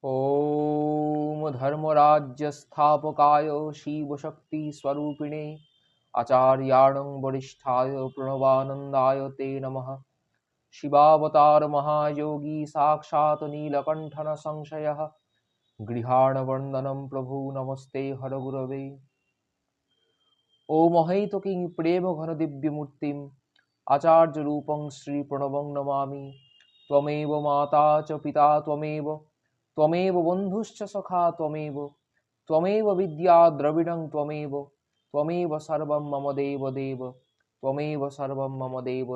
ॐ धर्मराज्यस्थापकाय शिवशक्तिस्वरूपिणे आचार्याणं वरिष्ठाय प्रणवानन्दाय ते नमः। शिवावतार महायोगी साक्षात् नीलकण्ठन संशयः गृहाणवन्दनं प्रभु नमस्ते हरगुरवे। ॐ अहैतुकीं प्रेमघनदिव्यमूर्तिम् आचार्यरूपं श्रीप्रणवं नमामि। त्वमेव माता च पिता त्वमेव बन्धुश्च सखा त्वमेव विद्या द्रविणं त्वमेव सर्वं मम देव त्वमेव सर्वं मम देव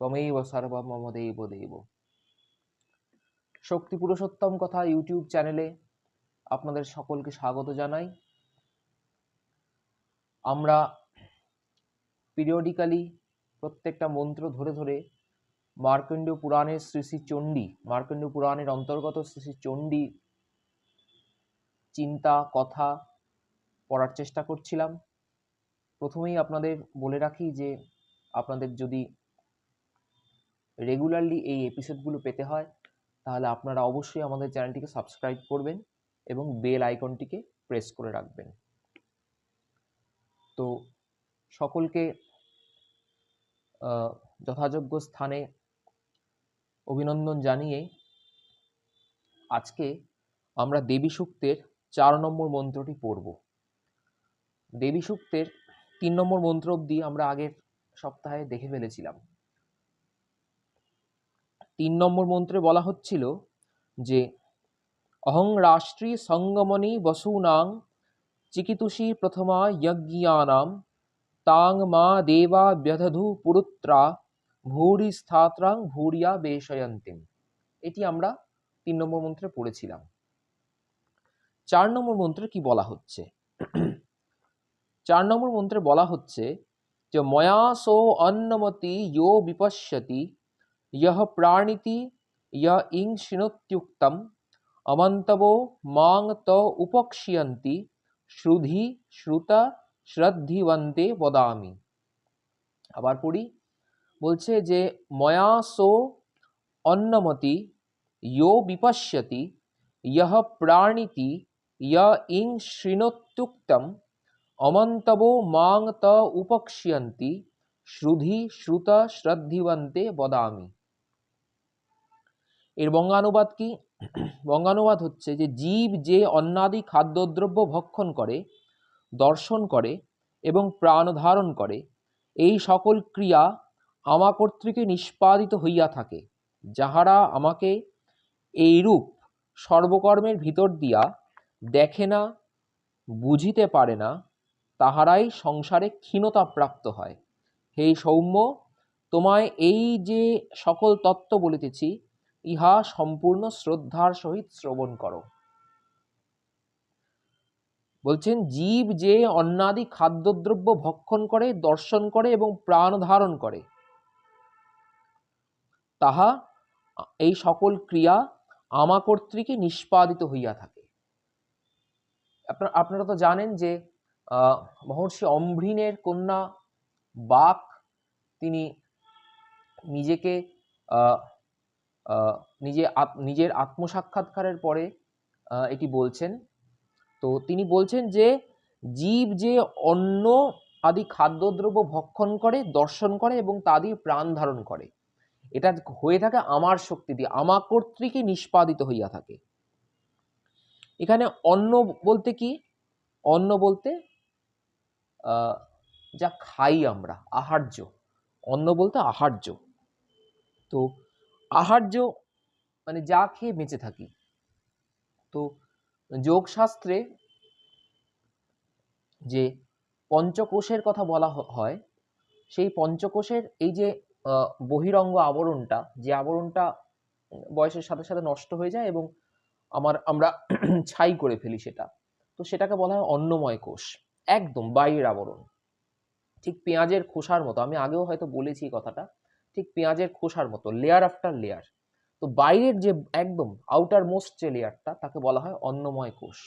त्वमेव सर्वं मम देव। শক্তি পুরুষোত্তম কথা ইউটিউব চ্যানেলে আপনাদের সকলকে স্বাগত জানাই। আমরা পিরিয়ডিক্যালি প্রত্যেকটা মন্ত্র ধরে ধরে মার্কণ্ডেয় পুরাণের শ্রী শ্রী চণ্ডী, মার্কণ্ডেয় পুরাণের অন্তর্গত শ্রী শ্রী চণ্ডী চিন্তা কথা পড়ার চেষ্টা করছিলাম। প্রথমেই আপনাদের বলে রাখি যে আপনাদের যদি রেগুলারলি এই এপিসোডগুলো পেতে হয় তাহলে আপনারা অবশ্যই আমাদের চ্যানেলটিকে সাবস্ক্রাইব করবেন এবং বেল আইকনটিকে প্রেস করে রাখবেন। তো সকলকে যথাযোগ্য স্থানে অভিনন্দন জানিয়ে আজকে আমরা দেবী সূক্তের 4 নম্বর মন্ত্রটি পড়ব। দেবী সূক্তের 3 নম্বর মন্ত্র অবধি আমরা আগের সপ্তাহে দেখে ফেলেছিলাম। 3 নম্বর মন্ত্রে বলা হচ্ছিল যে অহং রাষ্ট্রী সঙ্গমনি বসূনাং চিকিতুষী প্রথমা যজ্ঞিয়ানাম তাং মা দেবা ব্যধধু পুরুত্রা ভূরি স্থাত্রাং ভূরিয়া বেশয়ন্তিম। এটি আমরা 3 নম্বর মন্ত্রে পড়েছিলাম। 4 নম্বর মন্ত্রে কি বলা হচ্ছে? 4 নম্বর মন্ত্রে বলা হচ্ছে যে ময়াসো অন্নমতি ইয়ো বিপশ্যতি ইয়ঃ প্রাণিতি ইয় ইং শৃণুত্যুক্তম অমন্তবো মাং ত উপক্ষ্যন্তি শ্রুধি শ্রুতা শ্রদ্ধিবন্তে বদামি। আবার পড়ি, বলছে যে ময়াসো অন্নমতি ইয়ো বিপশ্যতি ইয়ঃ প্রাণিতি ইয় ইং শৃণুত্যুক্তম অমন্তবো মাং ত উপক্ষ্যন্তি শ্রুধি শ্রুতা শ্রদ্ধিবন্তে বদামি। এর বঙ্গানুবাদ কি? বঙ্গানুবাদ হচ্ছে যে জীব যে অন্নাদি খাদ্যদ্রব্য ভক্ষণ করে, দর্শন করে এবং প্রাণ ধারণ করে, এই সকল ক্রিয়া আমা কর্তৃকে নিষ্পাদিত হইয়া থাকে। যাহারা আমাকে এইরূপ সর্বকর্মের ভিতর দিয়া দেখে না, বুঝিতে পারে না, তাহারাই সংসারে ক্ষীণতা প্রাপ্ত হয়। হে সৌম্য, তোমায় এই যে সকল তত্ত্ব বলিতেছি ইহা সম্পূর্ণ শ্রদ্ধার সহিত শ্রবণ করো। বলছেন জীব যে অন্নাদি খাদ্যদ্রব্য ভক্ষণ করে, দর্শন করে এবং প্রাণ ধারণ করে, তাহা এই সকল ক্রিয়া আমা কর্তৃকে নিষ্পাদিত হইয়া থাকে। আপনারা তো জানেন যে মহর্ষি অম্ভৃণের কন্যা বাক তিনি নিজেকে নিজের আত্মসাক্ষাৎকারের পরে এটি বলছেন। তো তিনি বলছেন যে জীব যে অন্ন আদি খাদ্যদ্রব্য ভক্ষণ করে, দর্শন করে এবং তা দিয়ে প্রাণ ধারণ করে, এটা হয়ে থাকে আমার শক্তি দিয়ে, আমা কর্তৃকে নিষ্পাদিত হইয়া থাকে। এখানে অন্ন বলতে কি? অন্ন বলতে যা খাই আমরা, আহার্য। অন্ন বলতে আহার্য। তো আহার্য মানে যা খেয়ে বেঁচে থাকি। তো যোগশাস্ত্রে যে পঞ্চকোষের কথা বলা হয়, সেই পঞ্চকোষের এই যে বহিরঙ্গ আবরণটা, যে আবরণটা বয়সের সাথে সাথে নষ্ট হয়ে যায় এবং আমরা ছাই করে ফেলি সেটা, তো সেটাকে বলা হয় অন্নময় কোষ। একদম বাইরের আবরণ, ঠিক পেঁয়াজের খোসার মতো। আমি আগেও হয়তো বলেছি কথাটা, ঠিক পেঁয়াজের খোসার মতো, লেয়ার আফটার লেয়ার। তো বাইরের যে একদম আউটার মোস্ট যে লেয়ারটা, তাকে বলা হয় অন্নময় কোষ।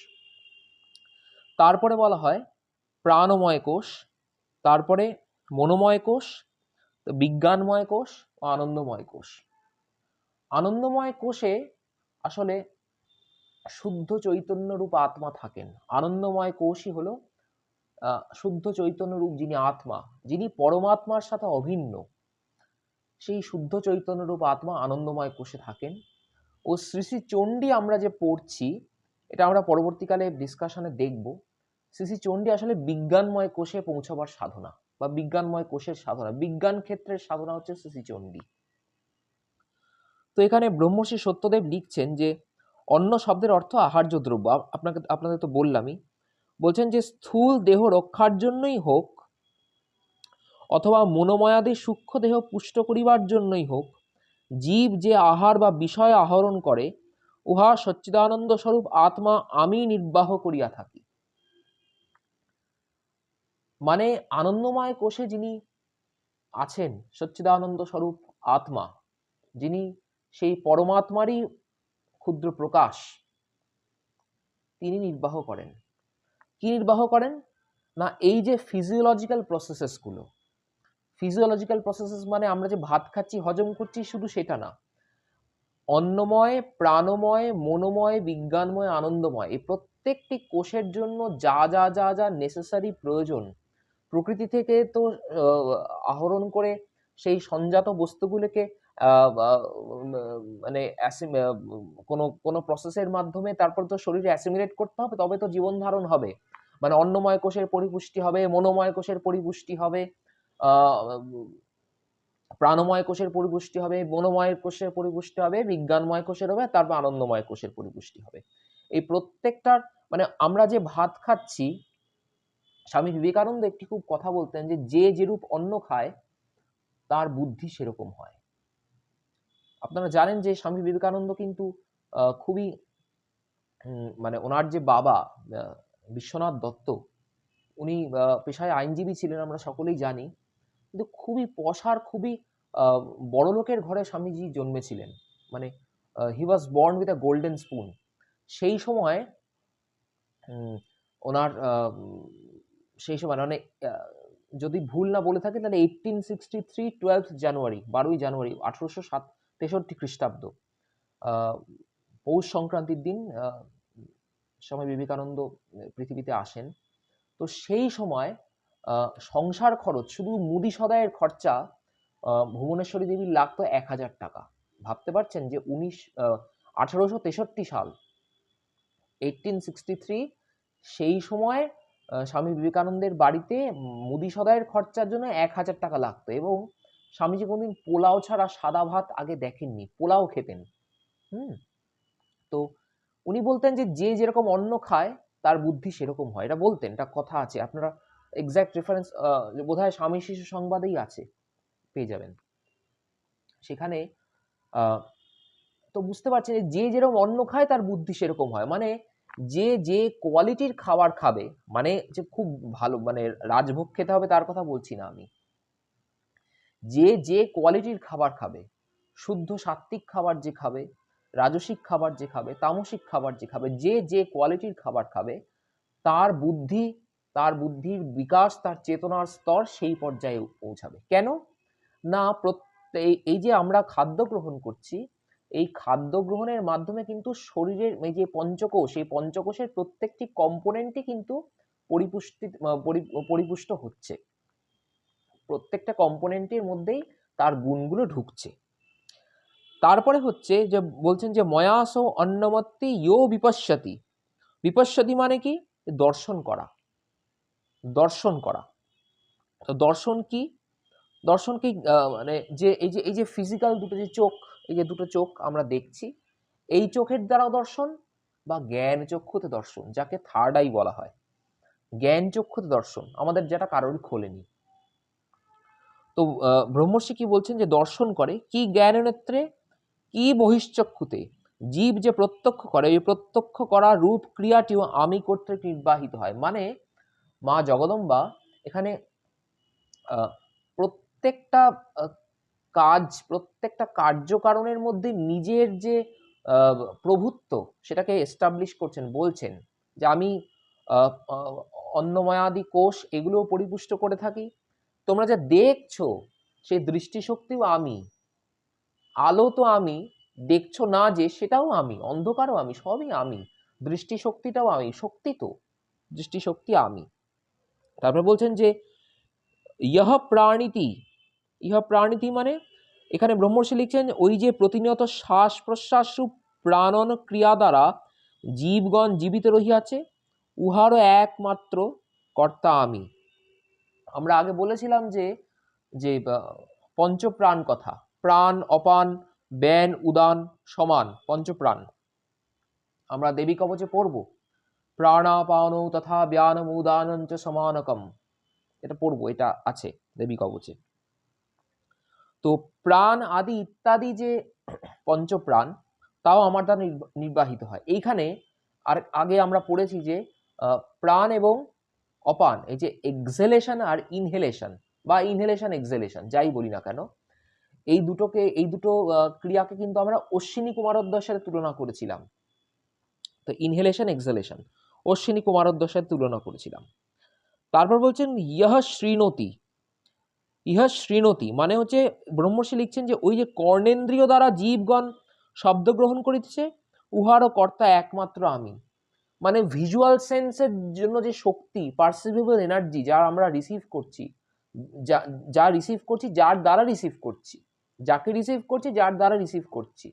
তারপরে বলা হয় প্রাণময় কোষ, তারপরে মনোময় কোষ, বিজ্ঞানময় কোষ ও আনন্দময় কোষ। আনন্দময় কোষে আসলে শুদ্ধ চৈতন্য রূপ আত্মা থাকেন। আনন্দময় কোষই হলো শুদ্ধ চৈতন্য রূপ যিনি আত্মা, যিনি পরমাত্মার সাথে অভিন্ন, সেই শুদ্ধ চৈতন্য রূপ আত্মা আনন্দময় কোষে থাকেন। ও শ্রী শ্রী চণ্ডী আমরা যে পড়ছি, এটা আমরা পরবর্তীকালে ডিসকাশনে দেখব। শ্রী শ্রী চণ্ডী আসলে বিজ্ঞানময় কোষে পৌঁছাবার সাধনা বা বিজ্ঞানময় কোষের সাধনা, বিজ্ঞান ক্ষেত্রের সাধনা হচ্ছে শ্রী শ্রী চণ্ডী। তো এখানে ব্রহ্মর্ষি সত্যদেব লিখছেন যে অন্ন শব্দের অর্থ আহার্য দ্রব্য। আপনাদের তো বললামই। বলছেন যে স্থূল দেহ রক্ষার জন্যই হোক অথবা মনোময়াদি সূক্ষ্ম দেহ পুষ্ট করিবার জন্যই হোক, জীব যে আহার বা বিষয় আহরণ করে, উহা সচ্চিদানন্দ স্বরূপ আত্মা আমি নির্বাহ করিয়া থাকি। মানে আনন্দময় কোষে যিনি আছেন, সচ্চিদানন্দ স্বরূপ আত্মা, যিনি সেই পরমাত্মারই ক্ষুদ্র প্রকাশ, তিনি নির্বাহ করেন। কি নির্বাহ করেন না, এই যে ফিজিওলজিক্যাল প্রসেসেসগুলো, ফিজিওলজিক্যাল প্রসেসেস মানে আমরা যে ভাত খাচ্ছি, হজম করছি, শুধু সেটা না, অন্নময়, প্রাণময়, মনোময়, বিজ্ঞানময়, আনন্দময়, এই প্রত্যেকটি কোষের জন্য যা যা যা যা নেসেসারি প্রয়োজন, প্রকৃতি থেকে তো আহরণ করে সেই সঞ্জাত বস্তুগুলোকে মানে কোনো কোনো প্রসেসের মাধ্যমে তারপর তো শরীরে অ্যাসিমিলেট করতে হবে, তবে তো জীবন ধারণ হবে। মানে অন্নময় কোষের পরিপুষ্টি হবে, মনোময় কোষের পরিপুষ্টি হবে, প্রাণময় কোষের পরিপুষ্টি হবে, মনোময় কোষের পরিপুষ্টি হবে, বিজ্ঞানময় কোষের হবে, তারপর আনন্দময় কোষের পরিপুষ্টি হবে। এই প্রত্যেকটার মানে আমরা যে ভাত খাচ্ছি, স্বামী বিবেকানন্দ একটি খুব কথা বলতেন যে যে যেরূপ অন্ন খায় তার বুদ্ধি সেরকম হয়। আপনারা জানেন যে স্বামী বিবেকানন্দ কিন্তু খুবই মানে ওনার যে বাবা বিশ্বনাথ দত্ত, উনি পেশায় আইনজীবী ছিলেন, আমরা সকলেই জানি, কিন্তু খুবই পশার, খুবই বড়লোকের ঘরে স্বামীজি জন্মেছিলেন। মানে he was born with a golden spoon. সেই সময় ওনার সেই সময় মানে যদি ভুল না বলে থাকি তাহলে 1863 12 জানুয়ারি, 12ই জানুয়ারি 1863 খ্রিস্টাব্দ, পৌষ সংক্রান্তির দিন স্বামী বিবেকানন্দ পৃথিবীতে আসেন। তো সেই সময় সংসার খরচ, শুধু মুদি সদাইয়ের খরচা ভুবনেশ্বরী দেবীর লাগতো 1000 টাকা। ভাবতে পারছেন যে 1863 সাল, 1863, সেই সময় স্বামী বিবেকানন্দের বাড়িতে মুদি সদাইয়ের খরচার জন্য 1000 টাকা লাগতো। এবং স্বামীজি কোনদিন পোলাও ছাড়া সাদা ভাত আগে দেখেননি, পোলাও খেতেন। তো উনি বলতেন যে যে যেরকম অন্ন খায় তার বুদ্ধি সেরকম হয়, এটা বলতেন, এটা কথা আছে। আপনারা এক্সাক্ট রেফারেন্স বোধহয় স্বামী শিশু সংবাদেই আছে, পেয়ে যাবেন সেখানে। তো বুঝতে পারছেন যে যেরকম অন্ন খায় তার বুদ্ধি সেরকম হয়। মানে যে যে কোয়ালিটির খাবার খাবে, মানে যে খুব ভালো মানে রাজভোগ খেতে হবে তার কথা বলছি না আমি, যে যে কোয়ালিটির খাবার খাবে, শুদ্ধ সাত্ত্বিক খাবার যে খাবে, রাজসিক খাবার যে খাবে, তামসিক খাবার যে খাবে, যে যে কোয়ালিটির খাবার খাবে, তার বুদ্ধি, তার বুদ্ধির বিকাশ, তার চেতনার স্তর সেই পর্যায়ে পৌঁছাবে। কেন না, এই যে আমরা খাদ্য গ্রহণ করছি, এই খাদ্য গ্রহণের মাধ্যমে কিন্তু শরীরের এই যে পঞ্চকোষ, এই পঞ্চকোষের প্রত্যেকটি কম্পোনেন্টই কিন্তু পরিপুষ্ট হচ্ছে, প্রত্যেকটা কম্পোনেন্টের মধ্যেই তার গুণগুলো ঢুকছে। তারপরে হচ্ছে যে বলছেন যে ময়াসো অন্নমত্তি ইয়ো বিপশ্যতি। বিপশ্যতি মানে কি? দর্শন করা, দর্শন করা। তো দর্শন কি? দর্শন কি মানে যে এই যে ফিজিক্যাল দুটো যে চোখ, এই যে দুটো চোখ আমরা দেখছি, এই চোখের দ্বারা দর্শন, বা জ্ঞান চক্ষুতে দর্শন, যাকে থার্ড আই বলা হয়, জ্ঞান চক্ষুতে দর্শন, আমাদের যেটা কারোর খোলেনি। তো ব্রহ্মর্ষি কি বলছেন যে দর্শন করে কি? জ্ঞান নেত্রে কি বহিশ্চক্ষুতে, জীব যে প্রত্যক্ষ করে, এই প্রত্যক্ষ করা রূপ ক্রিয়াটিও আমি কর্তৃক নির্বাহিত হয়। মানে মা জগদম্বা এখানে প্রত্যেকটা কাজ, প্রত্যেকটা কার্যকারণের মধ্যে নিজের যে প্রভুত্ব, সেটাকে এস্টাবলিশ করছেন, বলছেন যে আমি অন্নময়াদি কোষ এগুলোও পরিপুষ্ট করে থাকি, তোমরা যা দেখছো সেই দৃষ্টিশক্তিও আমি, আলো তো আমি, দেখছো না যে সেটাও আমি, অন্ধকারও আমি, সবই আমি। দৃষ্টিশক্তিটাও আমি, শক্তি তো, দৃষ্টিশক্তি আমি। তারপর বলছেন যে ইহ প্রাণিতি, ইহ প্রাণিতি মানে এখানে ব্রহ্মর্ষি লিখছেন ওই যে প্রতিনিয়ত শ্বাস প্রশ্বাস রূপ প্রাণন ক্রিয়া দ্বারা জীবগণ জীবিত রহিয়াছে, উহারও একমাত্র কর্তা আমি। আমরা আগে বলেছিলাম যে যে পঞ্চপ্রাণ কথা, প্রাণ, অপান, ব্যান, উদান, সমান, পঞ্চপ্রাণ আমরা দেবী কবচে পড়ব। প্রাণাপানৌ তথা ব্যানমুদানঞ্চ সমানকম, এটা পড়বো, এটা আছে দেবী কবচে। তো প্রাণ আদি ইত্যাদি যে পঞ্চপ্রাণ, তাও আমার দ্বারা নির্বাহিত হয়। এইখানে আর আগে আমরা পড়েছি যে প্রাণ এবং অপান, এই যে এক্সহেলেশন আর ইনহেলেশন বা ইনহেলেশন এক্সহেলেশন যাই বলি না কেন, এই দুটো ক্রিয়াকে কিন্তু আমরা অশ্বিনী কুমারোদ্দর সাথে তুলনা করেছিলাম। তো ইনহেলেশন এক্সহেলেশন অশ্বিনী কুমারোদ্দর সাথে তুলনা করেছিলাম। তারপর বলছেন ইহ শৃণোতি, ইহ শৃণোতি মানে হচ্ছে ব্রহ্মর্ষি লিখছেন যে ওই যে কর্ণেন্দ্রিয় দ্বারা জীবগণ শব্দ গ্রহণ করিতেছে, উহারও কর্তা একমাত্র আমি। মানে ভিজুয়াল সেন্সের জন্য যে শক্তি, পারসিভেবল এনার্জি যা আমরা রিসিভ করছি, যা রিসিভ করছি, যার দ্বারা রিসিভ করছি, যাকে রিসিভ করছি, যার দ্বারা রিসিভ করছি,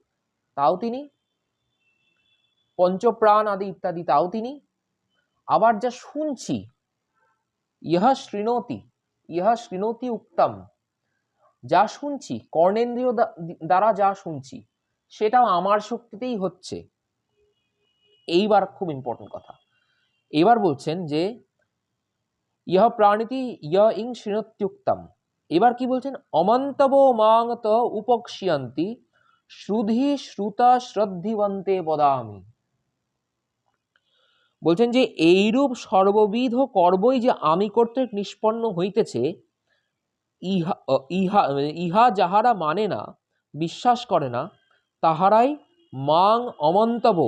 তাও তিনি। পঞ্চপ্রাণ আদি ইত্যাদি তাও তিনি। আবার যা শুনছি, ইহা শৃণোতি, ইহা শৃণোতি উক্তম, যা শুনছি কর্ণেন্দ্রিয় দ্বারা যা শুনছি সেটাও আমার শক্তিতেই হচ্ছে। এইবার খুব ইম্পর্টেন্ট কথা, এবার বলছেন যে ইহ প্রাণিতি ইহ ইং শৃণোত্যুক্তম। এবার কি বলছেন, অমন্তব মাংত উপক্ষ্যন্তি শ্রুধি শ্রুতা শ্রদ্ধিবন্তে বদামি। বলছেন যে এইরূপ সর্ববিধ কর্মই যে আমি কর্তৃক নিষ্পন্ন হইতেছে, ইহা ইহা ইহা যাহারা মানে না, বিশ্বাস করে না, তাহারাই মাং অমন্তব,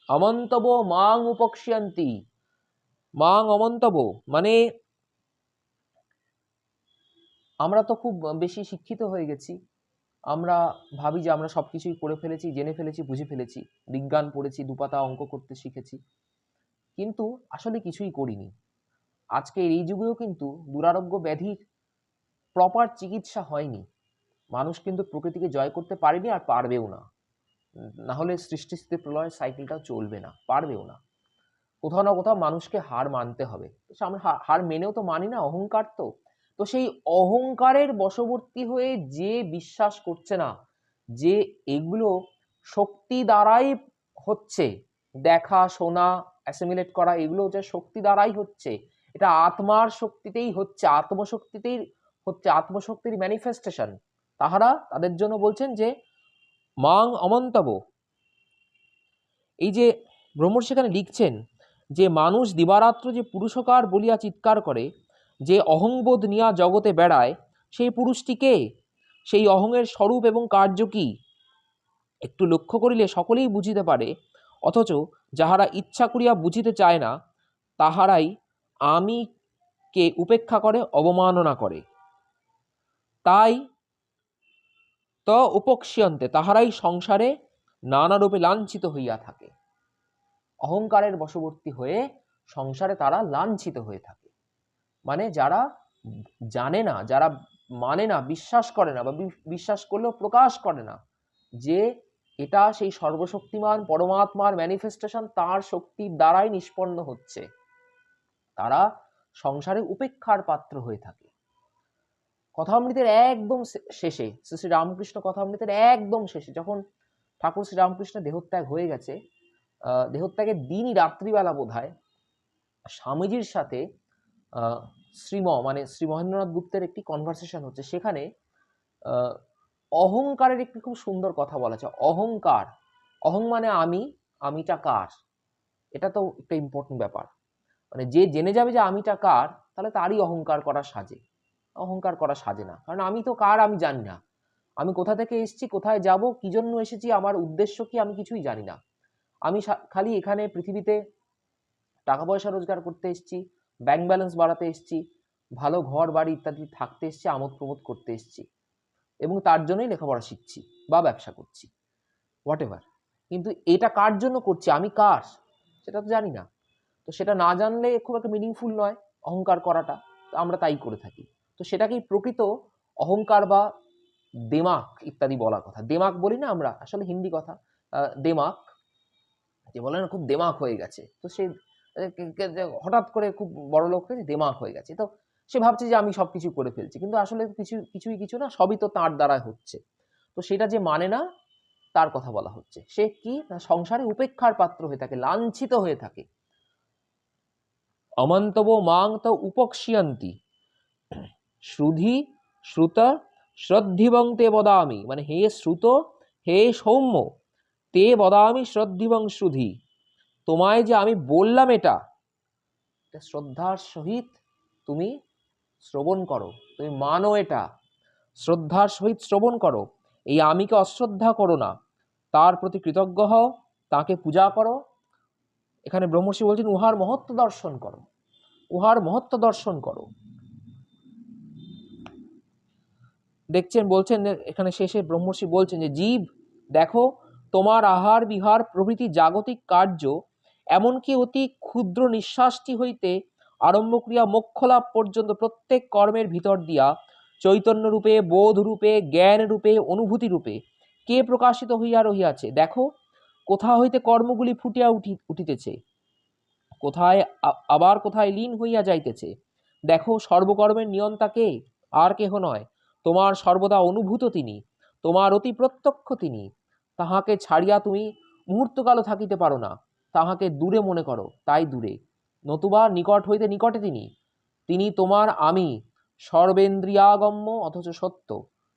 অমন্তব মাং উপক্ষ্যন্তি। মাং অমন্তব মানে আমরা তো খুব বেশি শিক্ষিত হয়ে গেছি, আমরা ভাবি যে আমরা সবকিছুই করে ফেলেছি, জেনে ফেলেছি, বুঝে ফেলেছি, বিজ্ঞান পড়েছি, দুপাতা অঙ্ক করতে শিখেছি, কিন্তু আসলে কিছুই করিনি। আজকে এই যুগেও কিন্তু দুরারোগ্য ব্যাধির প্রপার চিকিৎসা হয়নি। মানুষ কিন্তু প্রকৃতিকে জয় করতে পারেনি আর পারবেও না। না হলে সৃষ্টি স্থিতি প্রলয়ের সাইকেলটা চলবে না, পারবেও না। কোথাও না কোথাও মানুষকে হার মানতে হবে। আমরা হার মেনেও তো মানি না, অহংকার তো। তো সেই অহংকারের বশবর্তী হয়ে যে বিশ্বাস করছে না যে এগুলো শক্তি দ্বারাই হচ্ছে, দেখা, শোনা, অ্যাসিমিলেট করা, এগুলো যে শক্তি দ্বারাই হচ্ছে, এটা আত্মার শক্তিতেই হচ্ছে, আত্মশক্তিতেই হচ্ছে, আত্মশক্তির ম্যানিফেস্টেশন, তাদের জন্য বলছেন যে মাং অমন্তব। এই যে ব্রহ্মর্ষি সেখানে লিখছেন যে মানুষ দিবারাত্র যে পুরুষকার বলিয়া চিৎকার করে, যে অহংবোধ নিয়া জগতে বেড়ায়, সেই পুরুষটিকে, সেই অহংয়ের স্বরূপ এবং কার্য কি একটু লক্ষ্য করিলে সকলেই বুঝিতে পারে। অথচ যাহারা ইচ্ছা করিয়া বুঝিতে চায় না, তাহারাই আমিকে উপেক্ষা করে, অবমাননা করে। তাই ত উপক্ষ্যন্তে, তাহারাই সংসারে নানারূপে লাঞ্ছিত হইয়া থাকে। অহংকারের বশবর্তী হয়ে সংসারে তারা লাঞ্ছিত হয়ে থাকে। মানে যারা জানে না, যারা মানে না, বিশ্বাস করে না, বা বিশ্বাস করলেও প্রকাশ করে না যে এটা সেই সর্বশক্তিমান পরমাত্মার ম্যানিফেস্টেশন, তার শক্তির দ্বারাই নিষ্পন্ন হচ্ছে, তারা সংসারে উপেক্ষার পাত্র হয়ে থাকে। কথামৃতের একদম শেষে, শ্রী রামকৃষ্ণ কথামৃতের একদম শেষে, যখন ঠাকুর শ্রী রামকৃষ্ণ দেহত্যাগ হয়ে গেছে, দেহত্যাগের দিনই রাত্রিবেলা বোধহয় স্বামীজির সাথে শ্রী মহেন্দ্রনাথ গুপ্তের একটি কনভারসেশন হচ্ছে। সেখানে অহংকারের একটি খুব সুন্দর কথা বলা আছে। অহংকার, অহং মানে আমি, আমিটা কার, এটা তো একটা ইম্পর্টেন্ট ব্যাপার। মানে যে জেনে যাবে যে আমিটা কার, তাহলে তারই অহংকার করা সাজে। অহংকার করা সাজে না, কারণ আমি তো কার আমি জানি না, আমি কোথা থেকে এসেছি, কোথায় যাব, কি জন্য এসেছি, আমার উদ্দেশ্য কি, আমি কিছুই জানি না। আমি খালি এখানে পৃথিবীতে টাকা পয়সা রোজগার করতে এসেছি, ব্যাংক ব্যালেন্স বাড়াতে এসেছি, ভালো ঘর বাড়ি ইত্যাদি থাকতে এসেছি, আমোদ প্রমোদ করতে এসেছি, এবং তার জন্যই লেখাপড়া শিখছি বা ব্যবসা করছি, হোয়াট এভার। কিন্তু এটা কার জন্য করছি, আমি কার? সেটা তো জানি না। তো সেটা না জানলে খুব একটা মিনিংফুল নয় অহংকার করাটা, তো আমরা তাই করে থাকি। তো সেটাকেই প্রকৃত অহংকার বা দেমাক ইত্যাদি বলার কথা। দেমাক বলি না আমরা, আসলে হিন্দি কথা। দেমাক, যে বলে না খুব দেমাক হয়ে গেছে, তো সে হঠাৎ করে খুব বড় লোক হয়েছে, দেমাক হয়ে গেছে, তো সে ভাবছে যে আমি সবকিছু করে ফেলছি, কিন্তু আসলে কিছুই কিছু না, সবই তো তার দ্বারা হচ্ছে। তো সেটা যে মানে না, তার কথা বলা হচ্ছে। সে কি না সংসারে উপেক্ষার পাত্র হয়ে থাকে, লাঞ্ছিত হয়ে থাকে। অমন্তব মাং তো উপক্ষ্যন্তি শ্রুধি শ্রুত শ্রদ্ধিবং তে বদামি, মানে হে শ্রুত, হে সৌম্য, তে বদামি শ্রদ্ধিবং শ্রুধি, তোমায় যে আমি বললাম এটা শ্রদ্ধার সহিত তুমি শ্রবণ করো, তুমি মানো, এটা শ্রদ্ধার সহিত শ্রবণ করো। এই আমিকে অশ্রদ্ধা করো না, তার প্রতি কৃতজ্ঞ হও, তাকে পূজা করো। এখানে ব্রহ্মর্ষি বলছেন উহার মহত্ব দর্শন করো, উহার মহত্ব দর্শন করো। দেখছেন, বলছেন এখানে শেষে ব্রহ্মর্ষি বলছেন যে জীব দেখো, তোমার আহার বিহার প্রভৃতি জাগতিক কার্য, এমনকি অতি ক্ষুদ্র নিঃশ্বাসটি হইতে আরম্ভ করিয়া মোক্ষ লাভ পর্যন্ত প্রত্যেক কর্মের ভিতর দিয়া চৈতন্য রূপে, বোধ রূপে, জ্ঞান রূপে, অনুভূতি রূপে কে প্রকাশিত হইয়া রহিয়াছে। দেখো কোথা হইতে কর্মগুলি ফুটিয়া উঠিতেছে, কোথায় আবার কোথায় লীন হইয়া যাইতেছে। দেখো সর্বকর্মের নিয়ন্তা কে, আর কেহ নয়, তোমার সর্বদা অনুভূত তিনি, তোমার অতি প্রত্যক্ষ তিনি। তাহাকে ছাড়িয়া তুমি মুহূর্তকালও থাকিতে পারো না, তাহাকে দূরে মনে করো, তাই দূরে, নতুবা নিকট হইতে নিকটে তিনি। তিনি তোমার আমি, সর্বেন্দ্রিয়াগম্য অথচ সত্য,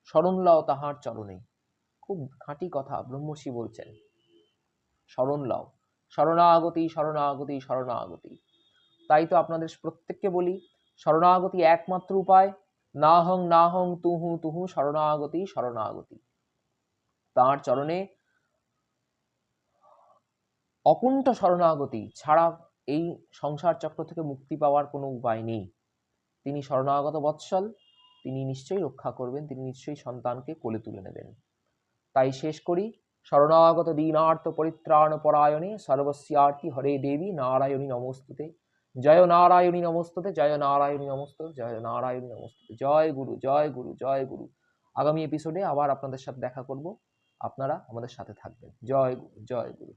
শরণ লও তাহার চরণে। খুব খাঁটি কথা ব্রহ্মর্ষি বলছেন, শরণ লও, শরণাগতি শরণাগতি শরণাগতি। তাই তো আপনাদের প্রত্যেককে বলি, শরণাগতি একমাত্র উপায়, না হং তুহু তুহু শরণাগতি শরণাগতি। তাঁর চরণে অকুণ্ঠ শরণাগতি ছাড়া এই সংসার চক্র থেকে মুক্তি পাওয়ার কোনো উপায় নেই। তিনি শরণাগত বৎসল, তিনি নিশ্চয়ই রক্ষা করবেন, তিনি নিশ্চয়ই সন্তানকে কোলে তুলে নেবেন। তাই শেষ করি, শরণাগত দীনার্থ পরিত্রাণ পরায়ণে সর্বস্যার্থী হরে দেবী নারায়ণী নমস্তুতে। জয় নারায়ণী নমস্তুতে, জয় নারায়ণী নমস্তুতে, জয় নারায়ণী নমস্তুতে। জয় গুরু, জয় গুরু, জয় গুরু। আগামী এপিসোডে আবার আপনাদের সাথে দেখা করব, আপনারা আমাদের সাথে থাকবেন। জয় গুরু, জয় গুরু।